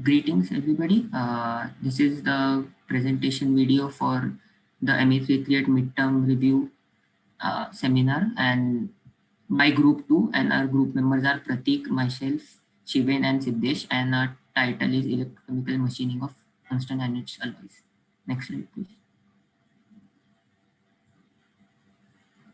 Greetings, everybody. This is the presentation video for the MA3 Create Midterm Review seminar, and my group 2, and our group members are Pratik, myself, Shiven, and Siddesh, and our title is Electrochemical Machining of Tungsten and its Alloys. Next slide, please.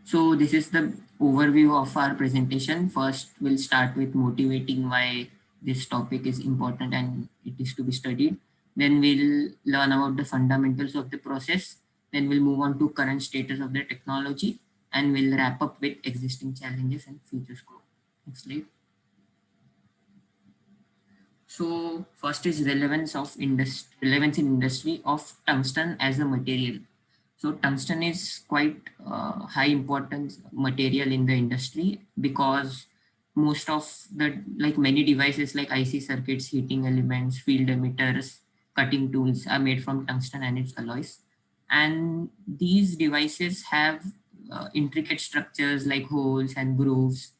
So this is the overview of our presentation. First, we'll start with motivating why this topic is important and it is to be studied. Then we'll learn about the fundamentals of the process. Then we'll move on to current status of the technology, and we'll wrap up with existing challenges and future scope. Next slide. So first is relevance in industry of tungsten as a material. So tungsten is quite high importance material in the industry, because most of the many devices like IC circuits, heating elements, field emitters, cutting tools are made from tungsten and its alloys. And these devices have intricate structures like holes and grooves.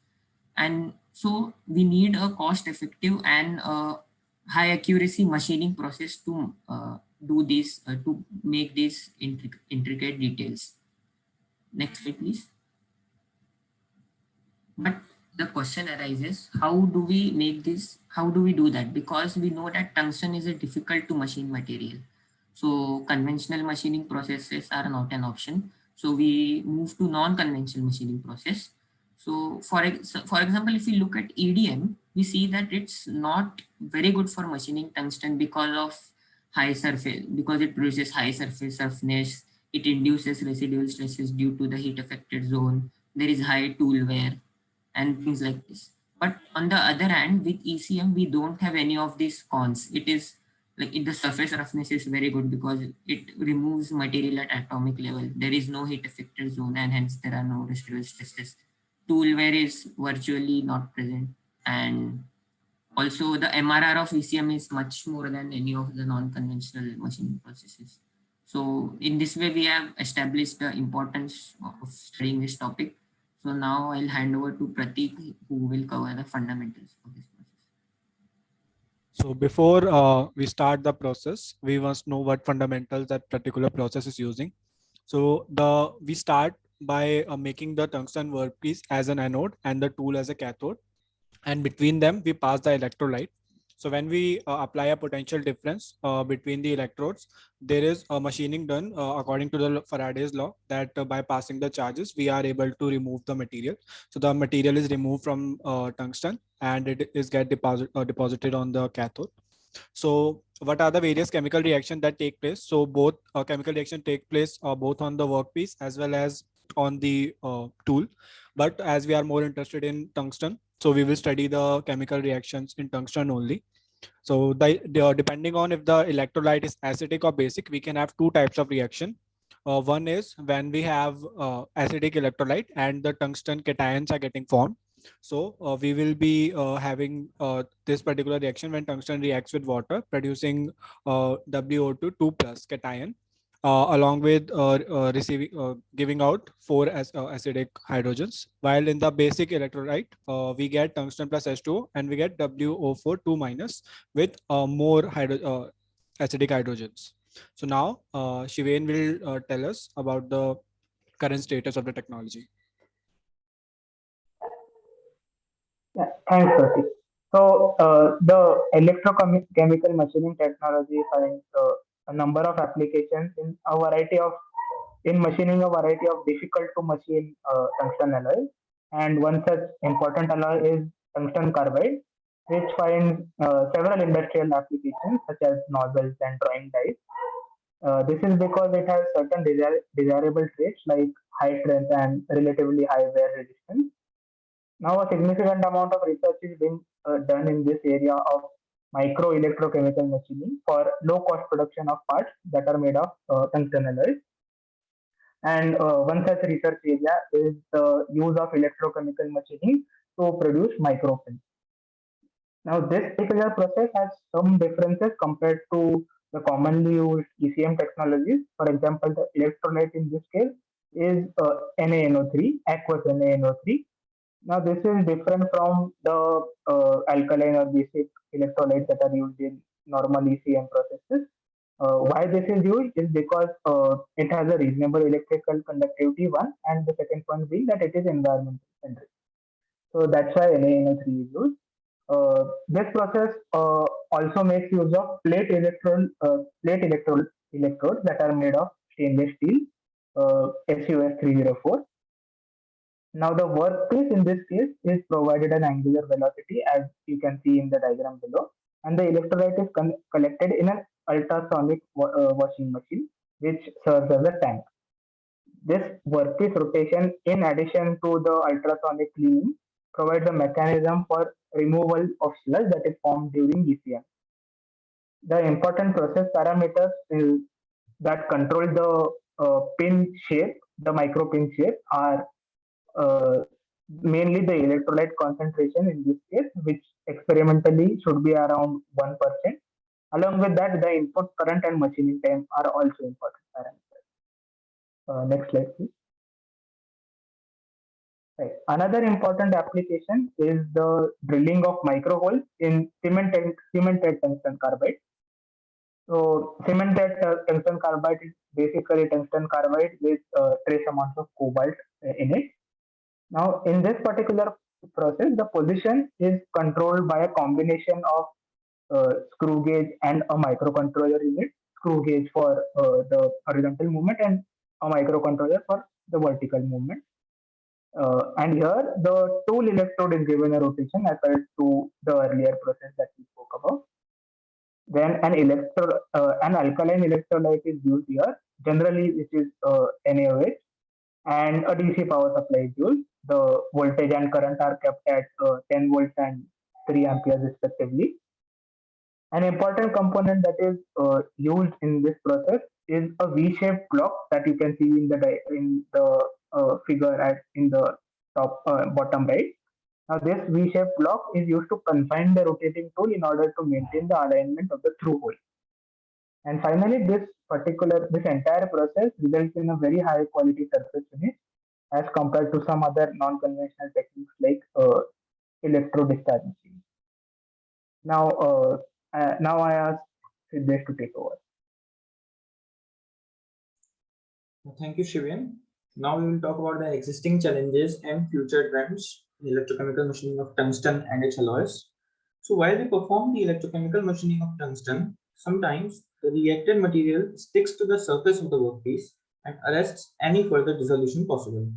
And so we need a cost effective and high accuracy machining process to do this, to make these intricate details. Next slide, please. But the question arises, how do we make this? How do we do that? Because we know that tungsten is a difficult to machine material. So conventional machining processes are not an option. So we move to non-conventional machining process. So for example, if we look at EDM, we see that it's not very good for machining tungsten because of high surface, because it produces high surface roughness. It induces residual stresses due to the heat affected zone. There is high tool wear and things like this. But on the other hand, with ECM, we don't have any of these cons. It is the surface roughness is very good because it removes material at atomic level. There is no heat affected zone, and hence there are no residual stresses. Tool wear is virtually not present, and also the MRR of ECM is much more than any of the non-conventional machining processes. So in this way, we have established the importance of studying this topic. So now I'll hand over to Pratik, who will cover the fundamentals of this process. So before we start the process, we must know what fundamentals that particular process is using. So we start by making the tungsten workpiece as an anode and the tool as a cathode, and between them we pass the electrolyte. So when we apply a potential difference between the electrodes, there is a machining done according to the Faraday's law, that by passing the charges, we are able to remove the material. So the material is removed from tungsten and it is deposited on the cathode. So what are the various chemical reactions that take place? So both chemical reaction take place both on the workpiece as well as on the tool. But as we are more interested in tungsten, so we will study the chemical reactions in tungsten only. So depending on if the electrolyte is acidic or basic, we can have two types of reaction. One is when we have acidic electrolyte and the tungsten cations are getting formed. So we will be having this particular reaction when tungsten reacts with water, producing WO2 2 plus cation, along with giving out four acidic hydrogens. While in the basic electrolyte, we get tungsten plus H2O and we get WO4 2 minus with more acidic hydrogens. So now Shiven will tell us about the current status of the technology. Yeah, thanks, Pratik. So the electrochemical machining technology finds a number of applications in machining a variety of difficult to machine tungsten alloys. And one such important alloy is tungsten carbide, which finds several industrial applications such as nozzles and drawing dies. This is because it has certain desirable traits like high strength and relatively high wear resistance. Now, a significant amount of research is being done in this area of micro electrochemical machining for low cost production of parts that are made of tungsten alloys. And one such research area is the use of electrochemical machining to produce microfilms. Now, this particular process has some differences compared to the commonly used ECM technologies. For example, the electrolyte in this case is NaNO3, aqueous NaNO3. Now, this is different from the alkaline or basic electrolytes that are used in normal ECM processes. Why this is used is because it has a reasonable electrical conductivity one, and the second one being that it is environmental friendly. So that's why NaNO3 is used. This process also makes use of electrodes that are made of stainless steel, SUS 304. Now the workpiece in this case is provided an angular velocity as you can see in the diagram below, and the electrolyte is collected in an ultrasonic washing machine which serves as a tank. This workpiece rotation in addition to the ultrasonic cleaning provides a mechanism for removal of sludge that is formed during ECM. The important process parameters that control the pin shape, the micro pin shape, are mainly the electrolyte concentration in this case, which experimentally should be around 1%. Along with that, the input current and machining time are also important parameters. Next slide, please. Right. Another important application is the drilling of micro holes in cemented tungsten carbide. So cemented tungsten carbide is basically tungsten carbide with trace amounts of cobalt in it. Now, in this particular process, the position is controlled by a combination of screw gauge and a microcontroller unit. Screw gauge for the horizontal movement and a microcontroller for the vertical movement. And here, the tool electrode is given a rotation as to the earlier process that we spoke about. Then an alkaline electrolyte is used here, generally which is NaOH, and a DC power supply is used. The voltage and current are kept at 10 volts and 3 amperes respectively. An important component that is used in this process is a V-shaped block that you can see in the figure in the bottom right. Now this V-shaped block is used to confine the rotating tool in order to maintain the alignment of the through hole. And finally, this entire process results in a very high quality surface finish as compared to some other non-conventional techniques like electro-discharge machine. Now I ask Siddesh to take over. Thank you, Shivan. Now we will talk about the existing challenges and future trends in electrochemical machining of tungsten and its alloys. So while we perform the electrochemical machining of tungsten, sometimes the reacted material sticks to the surface of the workpiece and arrests any further dissolution possible.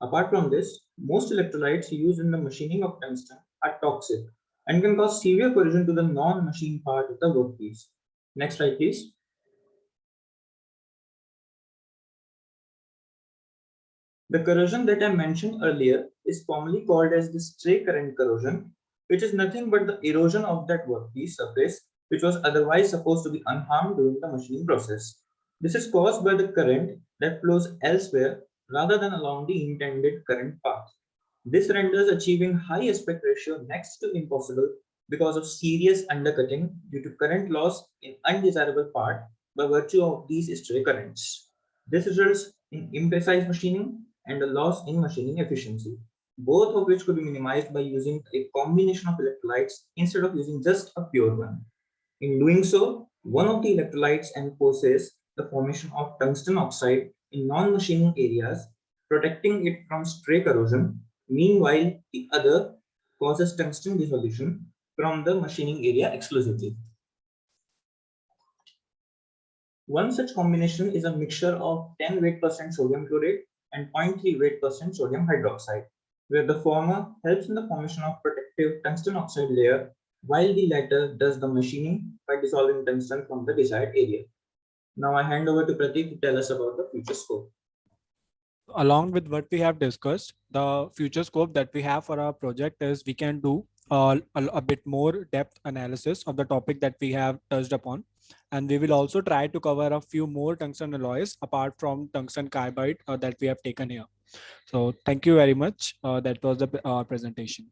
Apart from this, most electrolytes used in the machining of tungsten are toxic and can cause severe corrosion to the non-machined part of the workpiece. Next slide, please. The corrosion that I mentioned earlier is commonly called as the stray current corrosion, which is nothing but the erosion of that workpiece surface, which was otherwise supposed to be unharmed during the machining process. This is caused by the current that flows elsewhere rather than along the intended current path. This renders achieving high aspect ratio next to impossible because of serious undercutting due to current loss in undesirable part by virtue of these stray currents. This results in imprecise machining and a loss in machining efficiency, both of which could be minimized by using a combination of electrolytes instead of using just a pure one. In doing so, one of the electrolytes enforces the formation of tungsten oxide in non-machining areas, protecting it from stray corrosion. Meanwhile, the other causes tungsten dissolution from the machining area exclusively. One such combination is a mixture of 10 weight % sodium chlorate and 0.3 weight % sodium hydroxide, where the former helps in the formation of protective tungsten oxide layer, while the latter does the machining by dissolving tungsten from the desired area. Now I hand over to Pratik to tell us about the future scope. Along with what we have discussed, the future scope that we have for our project is we can do a bit more depth analysis of the topic that we have touched upon. And we will also try to cover a few more tungsten alloys apart from tungsten carbide that we have taken here. So thank you very much. That was the presentation.